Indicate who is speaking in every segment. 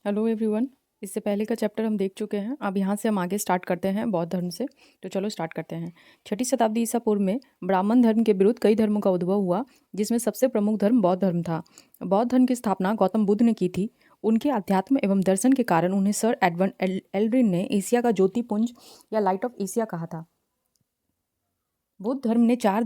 Speaker 1: Hello everyone. इससे पहले का चैप्टर हम देख चुके हैं। अब यहाँ से हम आगे स्टार्ट करते हैं बौद्ध धर्म से। तो चलो स्टार्ट करते हैं। 6ठी शताब्दी ईसा पूर्व में ब्राह्मण धर्म के विरुद्ध कई धर्मों का उद्भव हुआ, जिसमें सबसे प्रमुख धर्म बौद्ध धर्म था। बौद्ध धर्म की स्थापना गौतम बुद्ध ने की थी। उनके अध्यात्म एवं दर्शन के कारण उन्हें सर एडवन एल्ड्रिन ने एशिया का ज्योतिपुंज या लाइट ऑफ एशिया कहा था। बुद्ध ने चार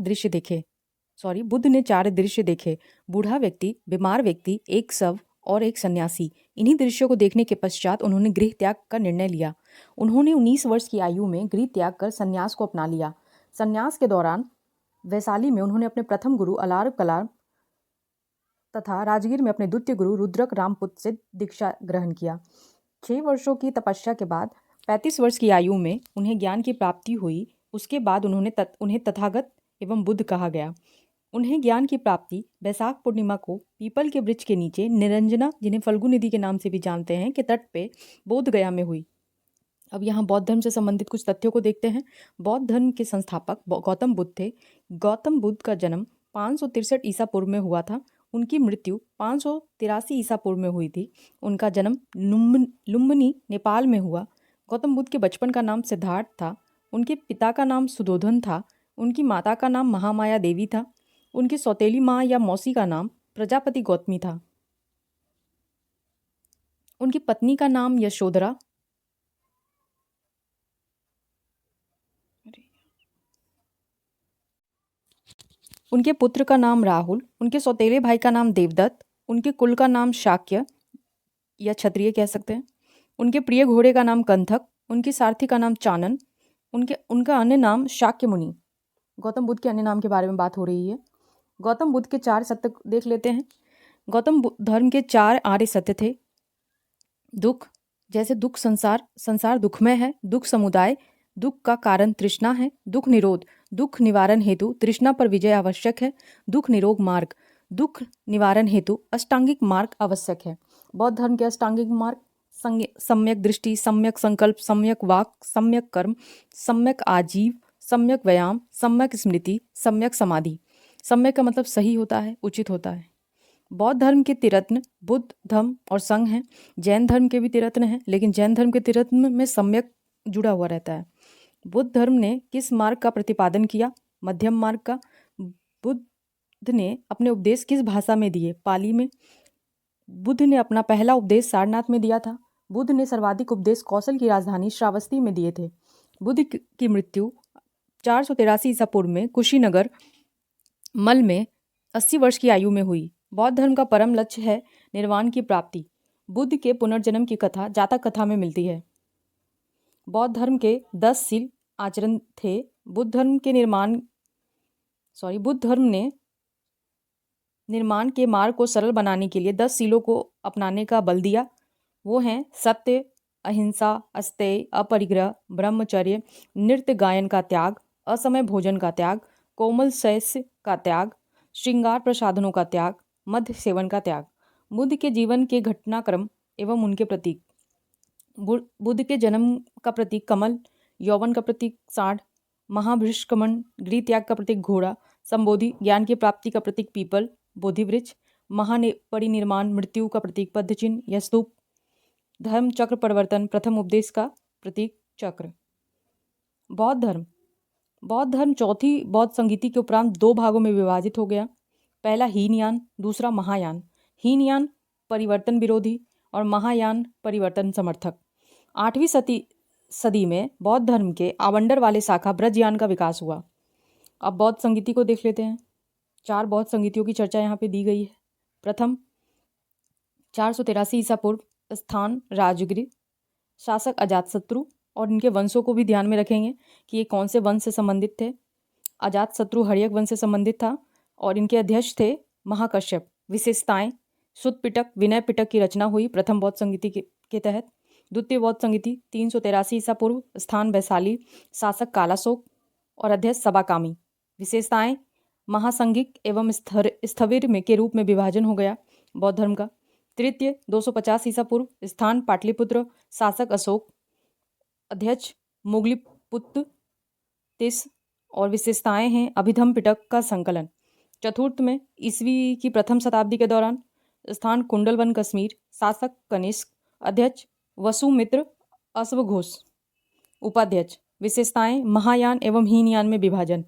Speaker 1: दृश्य देखे। बूढ़ा व्यक्ति, बीमार व्यक्ति, एक शव और एक सन्यासी। इन्हीं दृश्यों को देखने के पश्चात उन्होंने गृह त्याग का निर्णय लिया। उन्होंने 19 वर्ष की आयु में गृह त्याग कर संन्यास को अपना लिया। संन्यास के दौरान वैशाली में उन्होंने अपने प्रथम गुरु अलार कलार तथा राजगीर में अपने द्वितीय गुरु रुद्रक रामपुत से दीक्षा ग्रहण किया। 6 वर्षों की तपस्या के बाद 35 वर्ष की आयु में उन्हें ज्ञान की प्राप्ति हुई। उसके बाद उन्हें तथागत एवं बुद्ध कहा गया। उन्हें ज्ञान की प्राप्ति वैशाख पूर्णिमा को पीपल के वृक्ष के नीचे निरंजना, जिन्हें फल्गु नदी के नाम से भी जानते हैं, के तट पे बोध गया में हुई। अब यहाँ बौद्ध धर्म से संबंधित कुछ तथ्यों को देखते हैं। बौद्ध धर्म के संस्थापक गौतम बुद्ध थे। गौतम बुद्ध का जन्म 563 ईसा पूर्व में हुआ था। उनकी मृत्यु 583 ईसा पूर्व में हुई थी। उनका जन्म लुम्बिनी, नेपाल में हुआ। गौतम बुद्ध के बचपन का नाम सिद्धार्थ था। उनके पिता का नाम सुधोधन था। उनकी माता का नाम महामाया देवी था। उनकी सौतेली माँ या मौसी का नाम प्रजापति गौतमी था। उनकी पत्नी का नाम यशोधरा, उनके पुत्र का नाम राहुल, उनके सौतेले भाई का नाम देवदत्त, उनके कुल का नाम शाक्य या क्षत्रिय कह सकते हैं, उनके प्रिय घोड़े का नाम कंथक, उनकी सारथी का नाम चानन, उनका अन्य नाम शाक्य मुनि। गौतम बुद्ध के अन्य नाम के बारे में बात हो रही है। गौतम बुद्ध के 4 सत्य देख लेते हैं। गौतम धर्म के 4 आर्य सत्य थे। दुख, जैसे दुख संसार दुखमय है। दुख समुदाय, दुख का कारण तृष्णा है। दुख निरोध, दुख निवारण हेतु तृष्णा पर विजय आवश्यक है। दुख निरोग मार्ग, दुख निवारण हेतु अष्टांगिक मार्ग आवश्यक है। बौद्ध धर्म के अष्टांगिक मार्ग सम्यक दृष्टि, सम्यक संकल्प, सम्यक वाक, सम्यक कर्म, सम्यक आजीव, सम्यक व्यायाम, सम्यक स्मृति, सम्यक समाधि। सम्यक का मतलब सही होता है, उचित होता है। बौद्ध धर्म के तिरत्न बुद्ध, धम्म और संघ हैं। जैन धर्म के भी तिरत्न हैं, लेकिन जैन धर्म के तिरत्न में सम्यक जुड़ा हुआ रहता है। बुद्ध धर्म ने किस मार्ग का प्रतिपादन किया? मध्यम मार्ग का। बुद्ध ने अपने उपदेश किस भाषा में दिए? पाली में। बुद्ध ने अपना पहला उपदेश सारनाथ में दिया था। बुद्ध ने सर्वाधिक उपदेश कौशल की राजधानी श्रावस्ती में दिए थे। बुद्ध की मृत्यु 483 ईसा पूर्व में कुशीनगर मल में 80 वर्ष की आयु में हुई। बौद्ध धर्म का परम लक्ष्य है निर्वाण की प्राप्ति। बुद्ध के पुनर्जन्म की कथा जातक कथा में मिलती है। बौद्ध धर्म के 10 शील आचरण थे। बुद्ध धर्म ने निर्माण के मार्ग को सरल बनाने के लिए 10 शीलों को अपनाने का बल दिया। वो हैं सत्य, अहिंसा, अस्तेय, अपरिग्रह, ब्रह्मचर्य, नृत्य गायन का त्याग, असमय भोजन का त्याग, कोमल शैस्य का त्याग, श्रृंगार प्रसाधनों का त्याग, मद्य सेवन का त्याग। बुद्ध के जीवन के घटनाक्रम एवं उनके प्रतीक। बुद्ध के जन्म का प्रतीक कमल, यौवन का प्रतीक सांड, महाभृष्कमण, गृह त्याग का प्रतीक घोड़ा, संबोधि ज्ञान की प्राप्ति का प्रतीक पीपल, बोधि वृक्ष, महापरिनिर्माण मृत्यु का प्रतीक पद्म चिन्ह या स्तूप, धर्म चक्र परिवर्तन प्रथम उपदेश का प्रतीक चक्र। बौद्ध धर्म चौथी बौद्ध संगीति के उपरांत 2 भागों में विभाजित हो गया। पहला हीनयान, दूसरा महायान। हीनयान परिवर्तन विरोधी और महायान परिवर्तन समर्थक। 8वीं सदी में बौद्ध धर्म के आवंडर वाले शाखा ब्रजयान का विकास हुआ। अब बौद्ध संगीति को देख लेते हैं। 4 बौद्ध संगीतियों की चर्चा यहाँ पे दी गई है। प्रथम 483 ईसा पूर्व, स्थान राजगृह, शासक अजातशत्रु, और इनके वंशों को भी ध्यान में रखेंगे कि ये कौन से वंश से संबंधित थे। अजातशत्रु हर्यक वंश से संबंधित था और इनके अध्यक्ष थे महाकश्यप। विशेषताएं: सुत्त पिटक, विनय पिटक की रचना हुई प्रथम बौद्ध संगीति के तहत। द्वितीय बौद्ध संगीति 383 ईसा पूर्व, स्थान वैशाली, शासक कालाशोक और अध्यक्ष सबाकामी। विशेषताएं: महासंघिक एवं स्थविर में के रूप में विभाजन हो गया बौद्ध धर्म का। तृतीय 250 ईसा पूर्व, स्थान पाटलिपुत्र, शासक अशोक, अध्यक्ष मोगलीपुत्र तिस, और विशेषताएं हैं अभिधम पिटक का संकलन। चतुर्थ में ईस्वी की प्रथम शताब्दी के दौरान, स्थान कुंडलवन कश्मीर, शासक कनिष्क, अध्यक्ष वसुमित्र अश्वघोष। उपाध्यक्ष विशेषताएं महायान एवं हीनयान में विभाजन।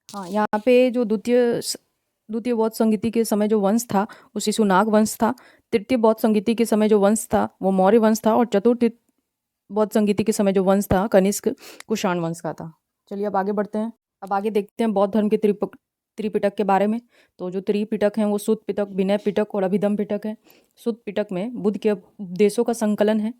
Speaker 1: हाँ, यहाँ पे जो द्वितीय बौद्ध संगीति के समय जो वंश था वो शिशुनाग वंश था। तृतीय बौद्ध संगीति के समय जो वंश था वो मौर्य वंश था। और चतुर्थ बौद्ध संगीति के समय जो वंश था कनिष्क कुषाण वंश का था। चलिए अब आगे बढ़ते हैं। अब आगे देखते हैं बौद्ध धर्म के त्रिपिटक के बारे में। तो जो त्रिपिटक हैं वो सुत्त पिटक, विनय पिटक और अभिधम्म पिटक है। सुत्त पिटक में बुद्ध के उपदेशों का संकलन है।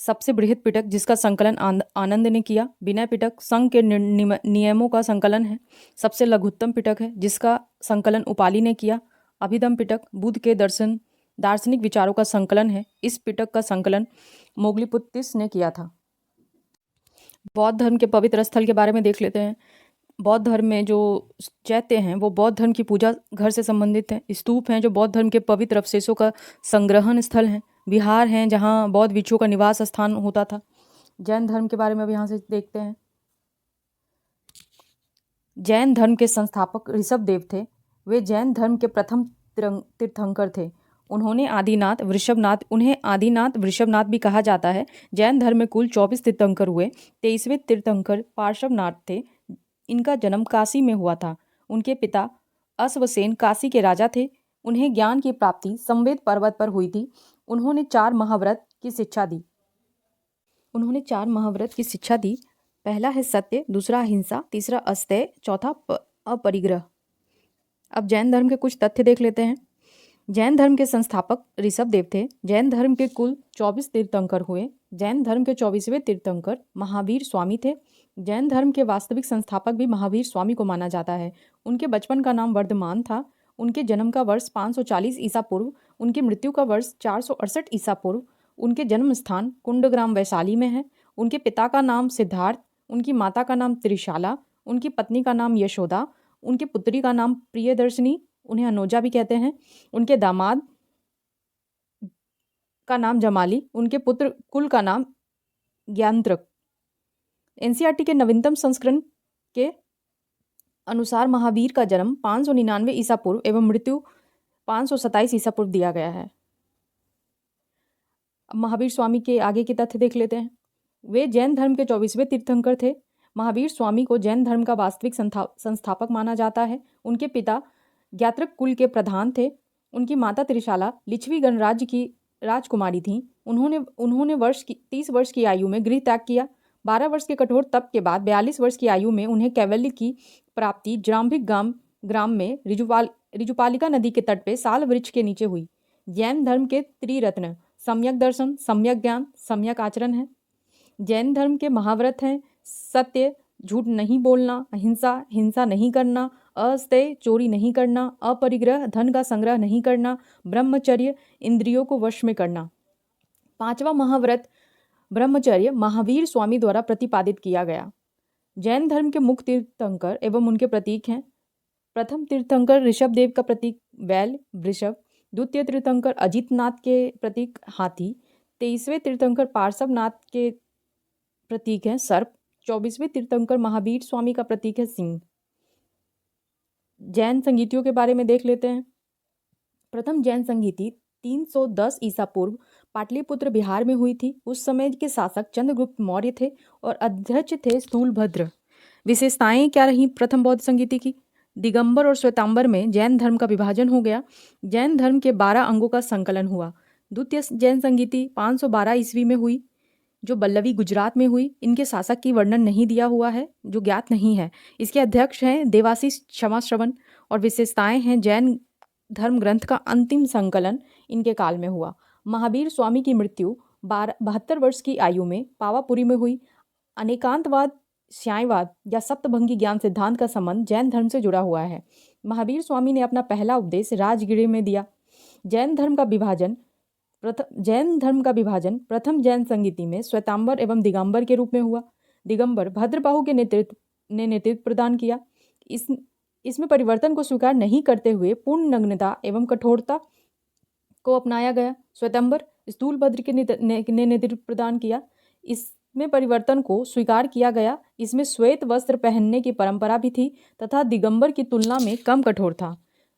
Speaker 1: सबसे बृहद पिटक जिसका संकलन आनंद ने किया। विनय पिटक संघ के नियमों का संकलन है। सबसे लघुत्तम पिटक है जिसका संकलन उपाली ने किया। अभिधम्म पिटक बुद्ध के दार्शनिक विचारों का संकलन है। इस पिटक का संकलन मोगलीपुत्तिस ने किया था। बौद्ध धर्म के पवित्र स्थल के बारे में देख लेते हैं। बौद्ध धर्म में जो चैत्य हैं वो बौद्ध धर्म की पूजा घर से संबंधित हैं। स्तूप हैं जो बौद्ध धर्म के पवित्र अवशेषों का संग्रहण स्थल हैं। विहार हैं जहाँ बौद्ध भिक्षुओं का निवास स्थान होता था। जैन धर्म के बारे में अब यहाँ से देखते हैं। जैन धर्म के संस्थापक ऋषभदेव थे। वे जैन धर्म के प्रथम तीर्थंकर थे। उन्हें आदिनाथ वृषभनाथ भी कहा जाता है। जैन धर्म में कुल 24 तीर्थंकर हुए। 23वें तीर्थंकर पार्श्वनाथ थे। इनका जन्म काशी में हुआ था। उनके पिता अश्वसेन काशी के राजा थे। उन्हें ज्ञान की प्राप्ति संवेद पर्वत पर हुई थी। उन्होंने 4 महाव्रत की शिक्षा दी। पहला है सत्य, दूसरा अहिंसा, तीसरा अस्तेय, चौथा अपरिग्रह। अब जैन धर्म के कुछ तथ्य देख लेते हैं। जैन धर्म के संस्थापक ऋषभदेव थे। जैन धर्म के कुल 24 तीर्थंकर हुए। जैन धर्म के 24वें तीर्थंकर महावीर स्वामी थे। जैन धर्म के वास्तविक संस्थापक भी महावीर स्वामी को माना जाता है। उनके बचपन का नाम वर्धमान था। उनके जन्म का वर्ष 540 ईसा पूर्व, उनकी मृत्यु का वर्ष 468 ईसा पूर्व। उनके जन्म स्थान कुंडग्राम वैशाली में है। उनके पिता का नाम सिद्धार्थ, उनकी माता का नाम त्रिशाला, उनकी पत्नी का नाम यशोदा, उनकी पुत्री का नाम प्रियदर्शनी, उन्हें अनुजा भी कहते हैं। उनके दामाद का नाम जमाली, उनके पुत्र कुल का नाम ज्ञानत्रक। एनसीईआरटी के नवीनतम संस्करण के अनुसार महावीर का जन्म 599 ईसा पूर्व एवं मृत्यु 527 ईसा पूर्व दिया गया है। अब महावीर स्वामी के आगे के तथ्य देख लेते हैं। वे जैन धर्म के 24वें तीर्थंकर थे। महावीर स्वामी को जैन धर्म का वास्तविक संस्थापक माना जाता है। उनके पिता ज्ञात्रक कुल के प्रधान थे। उनकी माता त्रिशाला लिच्छवी गणराज्य की राजकुमारी थीं। उन्होंने 30 वर्ष की आयु में गृह त्याग किया। 12 वर्ष के कठोर तप के बाद 42 वर्ष की आयु में उन्हें कैवल्य की प्राप्ति जाम्भिक ग्राम में ऋजुपालिका नदी के तट पे साल वृक्ष के नीचे हुई। जैन धर्म के त्रिरत्न सम्यक दर्शन, सम्यक ज्ञान, सम्यक आचरण है। जैन धर्म के महाव्रत हैं सत्य, झूठ नहीं बोलना, अहिंसा, हिंसा नहीं करना, अस्तेय, चोरी नहीं करना, अपरिग्रह, धन का संग्रह नहीं करना, ब्रह्मचर्य, इंद्रियों को वश में करना। 5वां महाव्रत ब्रह्मचर्य महावीर स्वामी द्वारा प्रतिपादित किया गया। जैन धर्म के मुख्य तीर्थंकर एवं उनके प्रतीक हैं। प्रथम तीर्थंकर ऋषभदेव का प्रतीक बैल वृषभ। द्वितीय तीर्थंकर अजितनाथ के प्रतीक हाथी। 23वें तीर्थंकर पार्श्वनाथ के प्रतीक हैं सर्प। 24वें तीर्थंकर महावीर स्वामी का प्रतीक है सिंह। जैन संगीतियों के बारे में देख लेते हैं। प्रथम जैन संगीति 310 ईसा पूर्व पाटलिपुत्र बिहार में हुई थी। उस समय के शासक चंद्रगुप्त मौर्य थे और अध्यक्ष थे स्थूलभद्र। विशेषताएं क्या रही प्रथम बौद्ध संगीति की? दिगंबर और श्वेतांबर में जैन धर्म का विभाजन हो गया। जैन धर्म के 12 अंगों का संकलन हुआ। द्वितीय जैन संगीति 512 ईस्वी में हुई, जो बल्लवी गुजरात में हुई। इनके शासक की वर्णन नहीं दिया हुआ है, जो ज्ञात नहीं है। इसके अध्यक्ष हैं देवाशीष क्षमाश्रवण। और विशेषताएं हैं जैन धर्म ग्रंथ का अंतिम संकलन इनके काल में हुआ। महावीर स्वामी की मृत्यु 72 वर्ष की आयु में पावापुरी में हुई। अनेकांतवाद, श्यायवाद या सप्तभंगी ज्ञान सिद्धांत का संबंध जैन धर्म से जुड़ा हुआ है। महावीर स्वामी ने अपना पहला उपदेश राजगीर में दिया। जैन धर्म का विभाजन प्रथम जैन संगीति में श्वेतांबर एवं दिगंबर के रूप में हुआ। दिगंबर भद्रबाहु के नेतृत्व प्रदान किया। इसमें परिवर्तन को स्वीकार नहीं करते हुए पूर्ण नग्नता एवं कठोरता को अपनाया गया। श्वेतांबर स्थूलभद्र के ने नेतृत्व प्रदान किया। इसमें परिवर्तन को स्वीकार किया गया। इसमें श्वेत वस्त्र पहनने की परंपरा भी थी तथा दिगंबर की तुलना में कम कठोर था।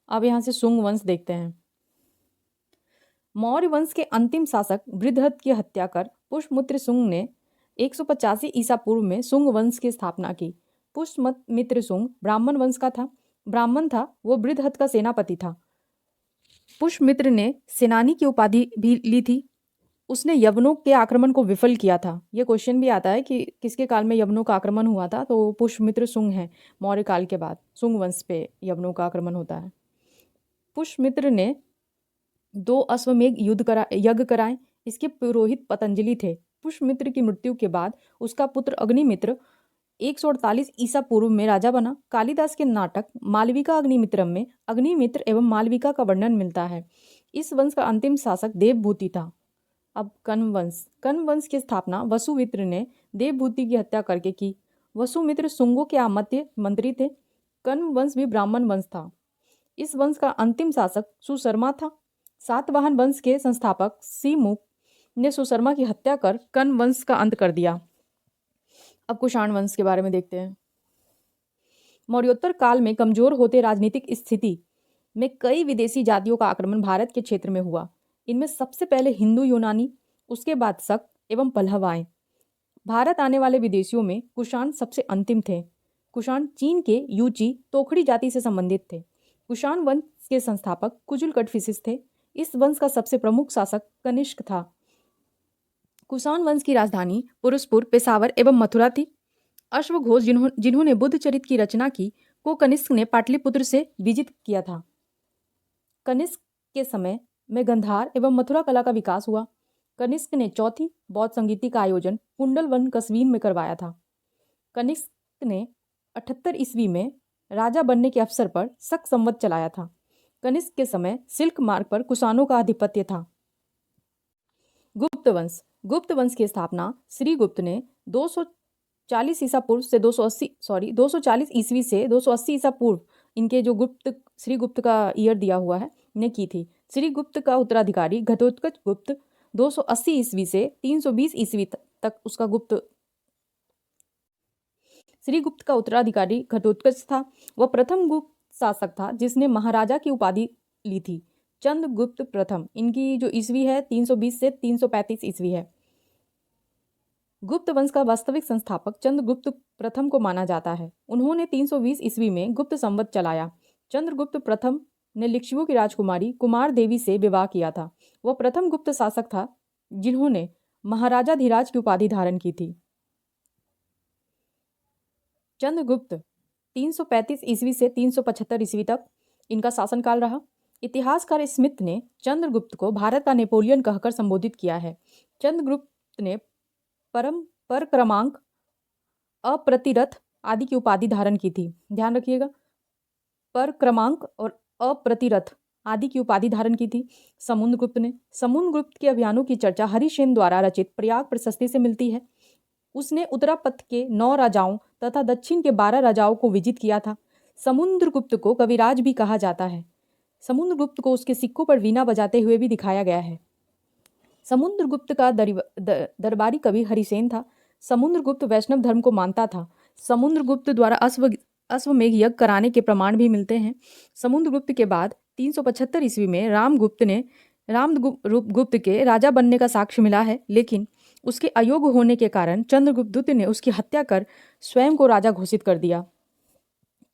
Speaker 1: अब यहाँ से शुंग वंश देखते हैं। मौर्य वंश के अंतिम शासक बृहद्रथ की हत्या कर पुष्यमित्र शुंग ने 185 ईसा पूर्व में शुंग वंश की स्थापना की। पुष्यमित्र शुंग ब्राह्मण था, वो बृहद्रथ का सेनापति था। पुष्यमित्र ने सेनानी की उपाधि भी ली थी। उसने यवनों के आक्रमण को विफल किया था। यह क्वेश्चन भी आता है कि किसके काल में यवनों का आक्रमण हुआ था, तो पुष्यमित्र शुंग है। मौर्य काल के बाद शुंग वंश पे यवनों का आक्रमण होता है। पुष्यमित्र ने 2 अश्वमेध यज्ञ कराए। इसके पुरोहित पतंजलि थे। पुष्यमित्र की मृत्यु के बाद उसका पुत्र अग्निमित्र 148 ईसा पूर्व में राजा बना। कालिदास के नाटक मालविका अग्निमित्रम में अग्निमित्र एवं मालविका का वर्णन मिलता है। इस वंश का अंतिम शासक देवभूति था। अब कण्व वंश की स्थापना वसुमित्र ने देवभूति की हत्या करके की। वसुमित्र शुंगों के आमत्य मंत्री थे। कण्व वंश भी ब्राह्मण वंश था। इस वंश का अंतिम शासक सुशर्मा था। सातवाहन वंश के संस्थापक सीमुख ने सुशर्मा की हत्या कर कण्व वंश का अंत कर दिया। अब कुषाण वंश के बारे में देखते हैं। मौर्योत्तर काल में कमजोर होते राजनीतिक स्थिति में कई विदेशी जातियों का आक्रमण भारत के क्षेत्र में हुआ। इनमें सबसे पहले हिंदू यूनानी, उसके बाद शक एवं पल्लव आए। भारत आने वाले विदेशियों में कुषाण सबसे अंतिम थे। कुषाण चीन के यूची तोखड़ी जाति से संबंधित थे। कुषाण वंश के संस्थापक कुजुल कटफिसिस थे। इस वंश का सबसे प्रमुख शासक कनिष्क था। कुषाण वंश की राजधानी पुरुषपुर, पेशावर एवं मथुरा थी। अश्वघोष जिन्होंने बुद्ध चरित की रचना की को कनिष्क ने पाटलिपुत्र से विजित किया था। कनिष्क के समय में गंधार एवं मथुरा कला का विकास हुआ। कनिष्क ने चौथी बौद्ध संगीति का आयोजन कुंडलवन कस्वीन में करवाया था। कनिष्क ने 78 ईस्वी में राजा बनने के अवसर पर शक संवत चलाया था। कनिष्क के समय सिल्क मार्ग पर कुषाणों का आधिपत्य था। गुप्त वंश की स्थापना श्रीगुप्त ने 240 ईसा पूर्व से 240 ईस्वी से 280 ईसा पूर्व, इनके जो श्रीगुप्त का ईयर दिया हुआ है, ने की थी। श्रीगुप्त का उत्तराधिकारी घटोत्कच गुप्त 280 ईस्वी से 320 ईस्वी तक उसका श्रीगुप्त का उत्तराधिकारी घटोत्कच था। वह प्रथम गुप्त शासक था जिसने महाराजा की उपाधि ली थी। चंद्रगुप्त प्रथम, इनकी जो ईस्वी है 320 से 335 ईस्वी है। गुप्त वंश का वास्तविक संस्थापक चंद्रगुप्त प्रथम को माना जाता है। उन्होंने 320 ईस्वी में गुप्त संवत चलाया। चंद्रगुप्त प्रथम ने लिच्छवियों की राजकुमारी कुमार देवी से विवाह किया था। वह प्रथम गुप्त शासक था जिन्होंने महाराजा धीराज की उपाधि धारण की थी। चंद्रगुप्त 335 ईस्वी से 375 ईस्वी तक इनका शासनकाल रहा। इतिहासकार स्मिथ ने चंद्रगुप्त को भारत का नेपोलियन कहकर संबोधित किया है। चंद्रगुप्त ने परक्रमांक, अप्रतिरथ आदि की उपाधि धारण की थी। ध्यान रखिएगा, परक्रमांक और अप्रतिरथ आदि की उपाधि धारण की थी। समुद्रगुप्त के अभियानों की चर्चा हरिसेन द्वारा रचित प्रयाग प्रशस्ति से मिलती है। उसने उत्तरापथ के 9 राजाओं तथा दक्षिण के 12 राजाओं को विजित किया था। समुद्रगुप्त को कविराज भी कहा जाता है। समुद्रगुप्त को उसके सिक्कों पर वीणा बजाते हुए भी दिखाया गया है। समुद्रगुप्त का दरबारी कवि हरिसेन था। समुद्रगुप्त वैष्णव धर्म को मानता था। समुद्रगुप्त द्वारा अश्वमेध यज्ञ कराने के प्रमाण भी मिलते हैं। समुद्रगुप्त के बाद 375 ईस्वी में रामगुप्त के राजा बनने का साक्ष्य मिला है, लेकिन उसके अयोग्य होने के कारण चंद्रगुप्त द्वितीय ने उसकी हत्या कर स्वयं को राजा घोषित कर दिया।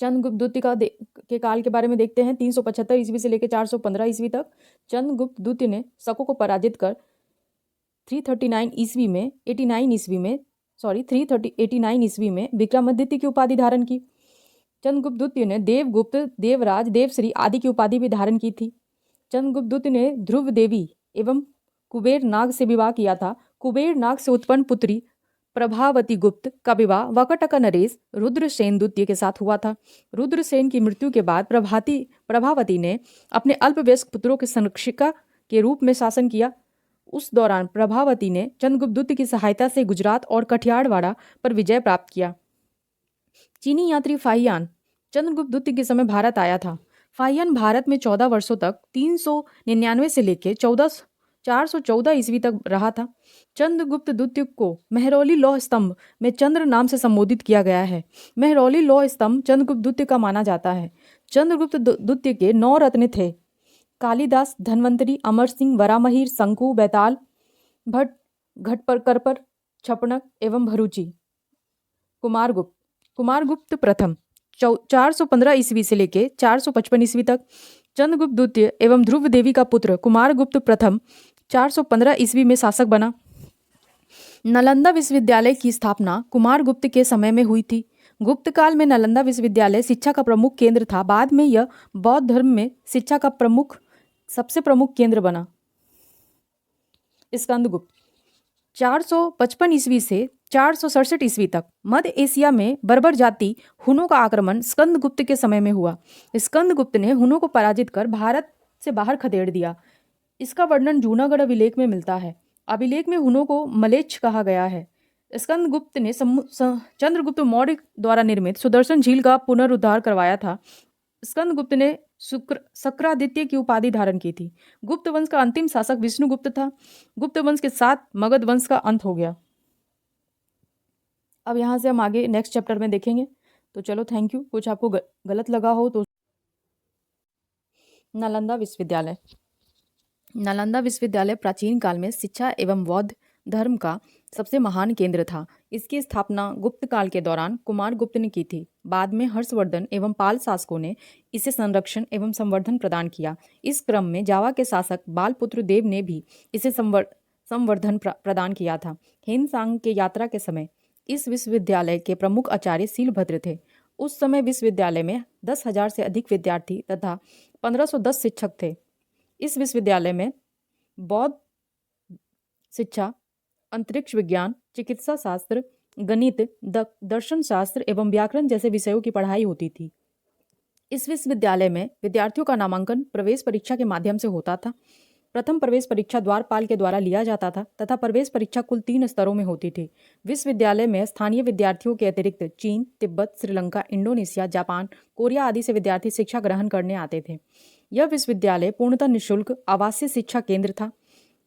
Speaker 1: चंद्रगुप्त द्वितीय के काल के बारे में देखते हैं। 375 ईस्वी से लेकर 415 ईस्वी तक चंद्रगुप्त द्वितीय ने शकों को पराजित कर 389 ईस्वी में विक्रमादित्य की उपाधि धारण की। चंद्रगुप्त द्वितीय ने देवगुप्त, देवराज, देवश्री आदि की उपाधि भी धारण की थी। चंद्रगुप्त द्वितीय ने ध्रुव देवी एवं कुबेर नाग से विवाह किया था। कुबेर नाग से उत्पन्न पुत्री प्रभावती गुप्त का विवाह वकटक नरेश रुद्रसेन द्वितीय के साथ हुआ था। रुद्रसेन की मृत्यु के बाद प्रभावती ने अपने अल्पवयस्क पुत्रों की संरक्षिका के रूप में शासन किया। उस दौरान प्रभावती ने चंद्रगुप्त द्वितीय की सहायता से गुजरात और कठियावाड़ पर विजय प्राप्त किया। चीनी यात्री फाहियान चंद्रगुप्त द्वितीय के समय भारत आया था। फाहियान भारत में 14 वर्षों तक 399 से लेकर 414 ईस्वी तक रहा था। चंद्रगुप्त द्वितीय को मेहरौली लौह स्तंभ में चंद्र नाम से संबोधित किया गया है। मेहरौली लौह स्तंभ चंद्रगुप्त द्वितीय का माना जाता है। चंद्रगुप्त द्वितीय के 9 रत्न थे। कालिदास, धन्वंतरी, अमर सिंह, वरामहिर, शंकु, बैताल, भट्ट, घटपर, छपणक एवं भरूची। कुमारगुप्त। कुमारगुप्त प्रथम 415 ईस्वी से लेकर 455 ईस्वी तक, चंद्रगुप्त द्वितीय एवं ध्रुव देवी का पुत्र कुमारगुप्त प्रथम 415 ईस्वी में शासक बना। नालंदा विश्वविद्यालय की स्थापना कुमारगुप्त के समय में हुई थी। गुप्त काल में नालंदा विश्वविद्यालय शिक्षा का प्रमुख केंद्र था। बाद में यह बौद्ध धर्म में शिक्षा का सबसे प्रमुख केंद्र बना। स्कंदगुप्त 455 ईस्वी से 467 ईस्वी तक मध्य एशिया में बर्बर जाति हुनों का आक्रमण स्कंदगुप्त के समय में हुआ। स्कंदगुप्त ने हुनों को पराजित कर भारत से बाहर खदेड़ दिया। इसका वर्णन जूनागढ़ अभिलेख में मिलता है। अभिलेख में हुनों को मलेच्छ कहा गया है। स्कंदगुप्त ने चंद्रगुप्त मौर्य द्वारा निर्मित सुदर्शन झील का पुनरुद्धार करवाया था। स्कंदगुप्त ने शक्रादित्य की उपाधि धारण की थी। गुप्त वंश का अंतिम शासक विष्णुगुप्त था। गुप्त वंश के साथ मगध वंश का अंत हो गया। अब यहाँ से हम आगे नेक्स्ट चैप्टर में देखेंगे। तो चलो, थैंक यू। कुछ आपको गलत लगा हो तो। नालंदा विश्वविद्यालय। नालंदा विश्वविद्यालय प्राचीन काल में शिक्षा एवं बौद्ध धर्म का सबसे महान केंद्र था। इसकी स्थापना गुप्त काल के दौरान कुमारगुप्त ने की थी। बाद में हर्षवर्धन एवं पाल शासकों ने इसे संरक्षण एवं संवर्धन प्रदान किया। इस क्रम में जावा के शासक बालपुत्र देव ने भी इसे संवर्धन प्रदान किया था। हिंदसांग के यात्रा के समय इस विश्वविद्यालय के प्रमुख आचार्य शीलभद्र थे। उस समय विश्वविद्यालय में 10,000 से अधिक विद्यार्थी तथा 1510 शिक्षक थे। इस विश्वविद्यालय में बौद्ध शिक्षा, अंतरिक्ष विज्ञान, चिकित्सा शास्त्र, गणित, दर्शन शास्त्र एवं व्याकरण जैसे विषयों की पढ़ाई होती थी। इस विश्वविद्यालय में विद्यार्थियों का नामांकन प्रवेश परीक्षा के माध्यम से होता था। प्रथम प्रवेश परीक्षा द्वारपाल के द्वारा लिया जाता था तथा प्रवेश परीक्षा कुल 3 स्तरों में होती थी। विश्वविद्यालय में स्थानीय विद्यार्थियों के अतिरिक्त चीन, Tibet, Sri Lanka, Indonesia, Japan, Korea आदि से विद्यार्थी शिक्षा ग्रहण करने आते थे। यह विश्वविद्यालय पूर्णतः निःशुल्क आवासीय शिक्षा केंद्र था।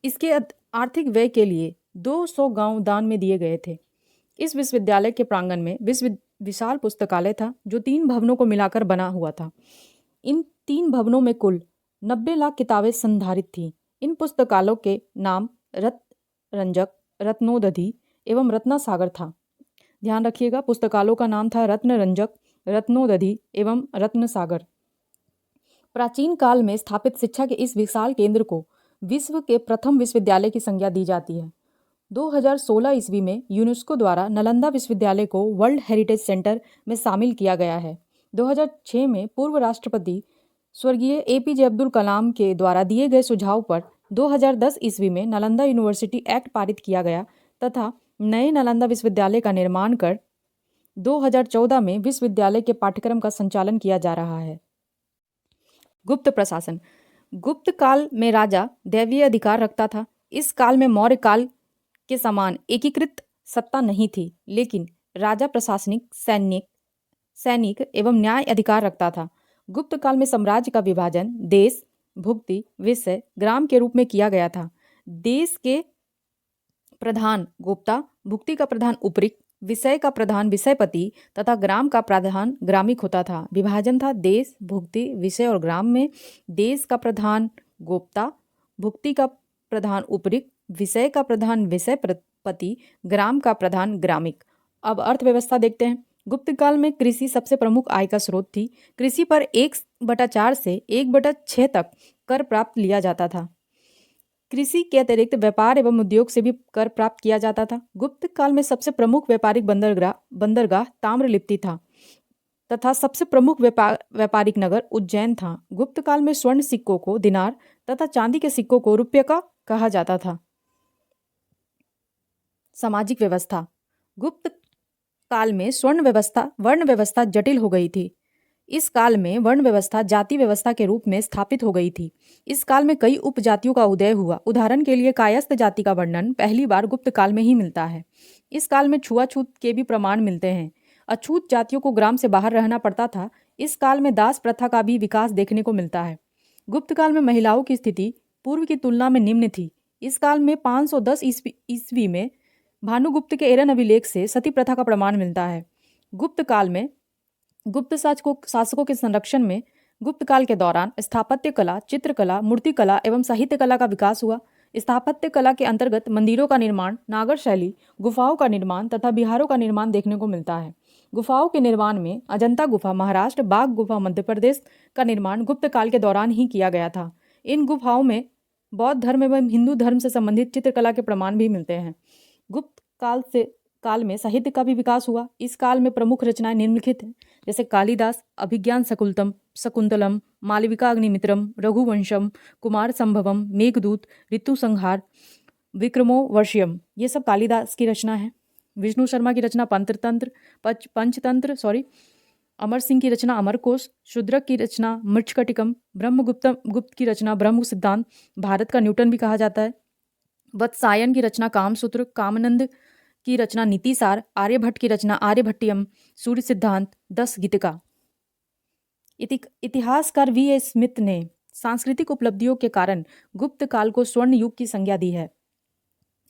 Speaker 1: इसके आर्थिक व्यय के लिए 200 गांव दान में दिए गए थे। इस विश्वविद्यालय के प्रांगण में विशाल पुस्तकालय था जो 3 भवनों को मिलाकर बना हुआ था। इन 3 भवनों में कुल 90 लाख किताबें संधारित थीं। इन पुस्तकालयों के नाम रत्नरंजक, रत्नोदधि एवं रत्नासागर था। ध्यान रखिएगा, पुस्तकालयों का नाम था रत्नरंजक, रत्नोदधि एवं रत्नसागर। प्राचीन काल में स्थापित शिक्षा के इस विशाल केंद्र को विश्व के प्रथम विश्वविद्यालय की संज्ञा दी जाती है। 2016 ईस्वी में यूनेस्को द्वारा नालंदा विश्वविद्यालय को वर्ल्ड हेरिटेज सेंटर में शामिल किया गया है। 2006 में पूर्व राष्ट्रपति स्वर्गीय APJ अब्दुल कलाम के द्वारा दिए गए सुझाव पर 2010 ईस्वी में नालंदा यूनिवर्सिटी एक्ट पारित किया गया तथा नए नालंदा विश्वविद्यालय का निर्माण कर 2014 में विश्वविद्यालय के पाठ्यक्रम का संचालन किया जा रहा है। गुप्त प्रशासन। गुप्त काल में राजा दैवीय अधिकार रखता था। इस काल में मौर्य काल के समान एकीकृत सत्ता नहीं थी, लेकिन राजा प्रशासनिक, सैनिक एवं न्याय अधिकार रखता था। गुप्त काल में साम्राज्य का विभाजन देश, भुक्ति, विषय, ग्राम के रूप में किया गया था। देश के प्रधान गोप्ता, भुक्ति का प्रधान उपरिक, विषय का प्रधान विषयपति तथा ग्राम का प्रधान ग्रामिक होता था। विभाजन था देश, भुक्ति, विषय और ग्राम में देश का प्रधान गोप्ता, भुक्ति का प्रधान उपरिक, विषय का प्रधान विषयपति, ग्राम का प्रधान ग्रामिक। अब अर्थव्यवस्था देखते हैं। गुप्त काल में कृषि सबसे प्रमुख आय का स्रोत थी। कृषि पर 1/4 से 1/6 तक कर प्राप्त लिया जाता था। कृषि के अतिरिक्त व्यापार एवं उद्योग से भी कर प्राप्त किया जाता था। गुप्त काल में सबसे प्रमुख व्यापारिक बंदरगाह ताम्रलिप्ति था तथा सबसे प्रमुख व्यापारिक नगर उज्जैन था। गुप्त काल में स्वर्ण सिक्कों को दिनार तथा चांदी के सिक्कों को रुपये का कहा जाता था। सामाजिक व्यवस्था। गुप्त काल में वर्ण व्यवस्था जटिल हो गई थी। इस काल में वर्ण व्यवस्था जाति व्यवस्था के रूप में स्थापित हो गई थी। इस काल में कई उपजातियों का उदय हुआ। उदाहरण के लिए कायस्थ जाति का वर्णन पहली बार गुप्त काल में ही मिलता है। इस काल में छुआछूत के भी प्रमाण मिलते हैं। अछूत जातियों को ग्राम से बाहर रहना पड़ता था। इस काल में दास प्रथा का भी विकास देखने को मिलता है। गुप्त काल में महिलाओं की स्थिति पूर्व की तुलना में निम्न थी। इस काल में 510 ईस्वी में भानुगुप्त के एरन अभिलेख से सती प्रथा का प्रमाण मिलता है। गुप्त काल में गुप्त शासकों के संरक्षण में गुप्त काल के दौरान स्थापत्य कला, चित्रकला, मूर्तिकला एवं साहित्य कला का विकास हुआ। स्थापत्य कला के अंतर्गत मंदिरों का निर्माण, नागर शैली, गुफाओं का निर्माण तथा विहारों का निर्माण देखने को मिलता है। गुफाओं के निर्माण में अजंता गुफा महाराष्ट्र, बाघ गुफा मध्य प्रदेश का निर्माण गुप्त काल के दौरान ही किया गया था। इन गुफाओं में बौद्ध धर्म एवं हिंदू धर्म से संबंधित चित्रकला के प्रमाण भी मिलते हैं। गुप्त काल में साहित्य का भी विकास हुआ। इस काल में प्रमुख रचनाएं निम्नलिखित हैं, जैसे कालिदास अभिज्ञान शकुंतलम, मालविका अग्निमित्रम, रघुवंशम, कुमार संभवम, मेघदूत, ऋतु संहार, विक्रमोर्वशीयम, ये सब कालिदास की रचना है। विष्णु शर्मा की रचना पंचतंत्र, अमर सिंह की रचना अमरकोश, शूद्रक की रचना मृच्छकटिकम, गुप्त की रचना ब्रह्म सिद्धांत, भारत का न्यूटन भी कहा जाता है। वत्सायन की रचना कामसूत्र, कामानंद की रचना नीतिसार, आर्यभट्ट की रचना आर्यभट्टियम, सूर्य सिद्धांत, 10 गीतिका। इतिहासकार V.A. स्मिथ ने सांस्कृतिक उपलब्धियों के कारण गुप्त काल को स्वर्ण युग की संज्ञा दी है।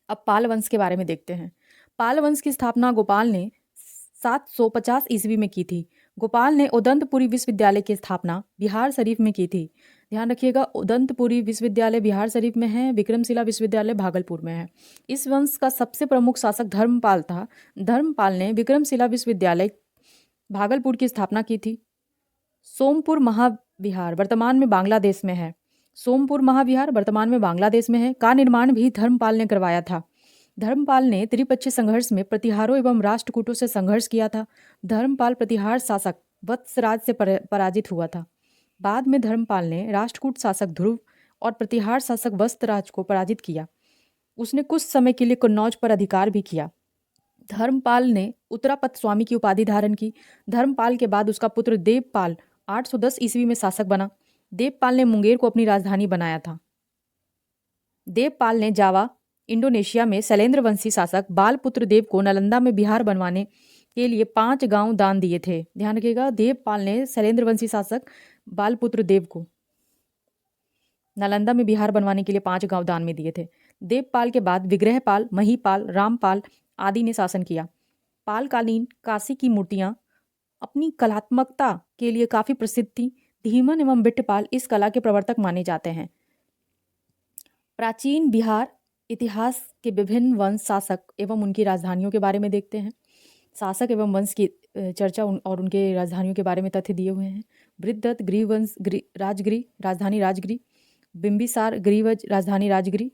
Speaker 1: अब पाल वंश के बारे में देखते हैं। पाल वंश की स्थापना गोपाल ने 750 ईस्वी में की थी। गोपाल ने उदंतपुरी विश्वविद्यालय की स्थापना बिहार शरीफ में की थी। ध्यान रखिएगा, उदंतपुरी विश्वविद्यालय बिहार शरीफ में है, विक्रमशिला विश्वविद्यालय भागलपुर में है। इस वंश का सबसे प्रमुख शासक धर्मपाल था। धर्मपाल ने विक्रमशिला विश्वविद्यालय भागलपुर की स्थापना की थी। सोमपुर महाविहार वर्तमान में बांग्लादेश में है। सोमपुर महाविहार वर्तमान में बांग्लादेश में है का निर्माण भी धर्मपाल ने करवाया था। धर्मपाल ने त्रिपक्षीय संघर्ष में प्रतिहारों एवं राष्ट्रकूटों से संघर्ष किया था। धर्मपाल प्रतिहार शासक वत्सराज से पराजित हुआ था। बाद में धर्मपाल ने राष्ट्रकूट शासक ध्रुव और प्रतिहार शासक वत्सराज को पराजित किया। उसने कुछ समय के लिए कन्नौज पर अधिकार भी किया। धर्मपाल ने उत्तरापथ स्वामी की उपाधि धारण की। धर्मपाल के बाद उसका पुत्र देवपाल 810 ईस्वी में शासक बना। देवपाल ने मुंगेर को अपनी राजधानी बनाया था। देवपाल ने जावा इंडोनेशिया में शैलेंद्र वंशी शासक बालपुत्र देव को नालंदा में बिहार बनवाने के लिए 5 गांव दान दिए थे। ध्यान रखिएगा, देवपाल ने शैलेंद्र वंशी शासक बालपुत्र देव को नालंदा में बिहार बनवाने के लिए 5 गांव दान में दिए थे। देवपाल के बाद विग्रहपाल, महीपाल, रामपाल आदि ने शासन किया। पालकालीन काशी की मूर्तियां अपनी कलात्मकता के लिए काफी प्रसिद्ध थी। धीमन एवं बिट्टपाल इस कला के प्रवर्तक माने जाते हैं। प्राचीन बिहार इतिहास के विभिन्न वंश, शासक एवं उनकी राजधानियों के बारे में देखते हैं। शासक एवं वंश की चर्चा और उनके राजधानियों के बारे में तथ्य दिए हुए हैं। बृहदत्त गृहवंश राजगिरी, राजधानी राजगिरी। बिंबिसार गृहवंश, राजधानी राजगिरी।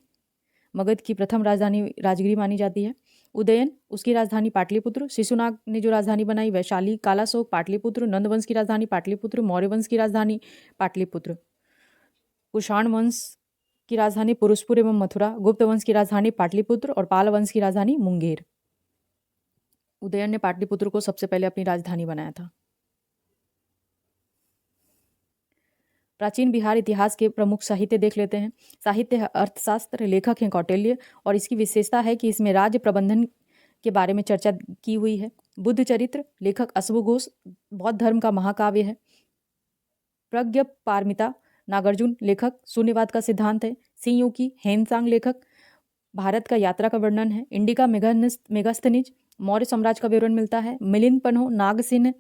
Speaker 1: मगध की प्रथम राजधानी राजगिरी मानी जाती है। उदयन, उसकी राजधानी पाटलिपुत्र। शिशुनाग ने जो राजधानी बनाई वैशाली। कालाशोक पाटलिपुत्र। नंदवंश की राजधानी पाटलिपुत्र। मौर्य वंश की राजधानी पाटलिपुत्र। कुषाण वंश की राजधानी पुरुषपुर एवं मथुरा। गुप्त वंश की राजधानी पाटलिपुत्र और पाल वंश की राजधानी मुंगेर। उदयन ने पाटलिपुत्र को सबसे पहले अपनी राजधानी बनाया था। प्राचीन बिहार इतिहास के प्रमुख साहित्य देख लेते हैं। साहित्य है अर्थशास्त्र, लेखक हैं कौटिल्य और इसकी विशेषता है कि इसमें राज्य प्रबंधन के बारे में चर्चा की हुई है। बुद्ध चरित्र, लेखक अश्वघोष बौद्ध धर्म का महाकाव्य है। प्रज्ञ पारमिता नागार्जुन, लेखक शून्यवाद का सिद्धांत है। सिंयुकी हेनसांग, लेखक भारत का यात्रा का वर्णन है। इंडिका मेगास्थनीज मौर्य साम्राज्य का विवरण मिलता है। मिलिंद पन्हो नागसेन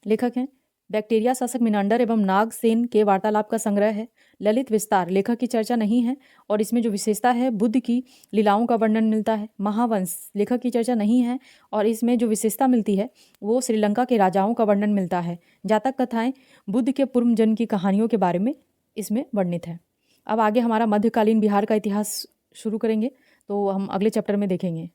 Speaker 1: लेखक हैं। बैक्टीरिया शासक मिनांडर एवं नागसेन के वार्तालाप का संग्रह है। ललित विस्तार, लेखक की चर्चा नहीं है और इसमें जो विशेषता है बुद्ध की लीलाओं का वर्णन मिलता है। महावंश, लेखक की चर्चा नहीं है और इसमें जो विशेषता मिलती है वो श्रीलंका के राजाओं का वर्णन मिलता है। जातक कथाएं बुद्ध के पूर्व जन्म की कहानियों के बारे में इसमें वर्णित है। अब आगे हमारा मध्यकालीन बिहार का इतिहास शुरू करेंगे, तो हम अगले चैप्टर में देखेंगे।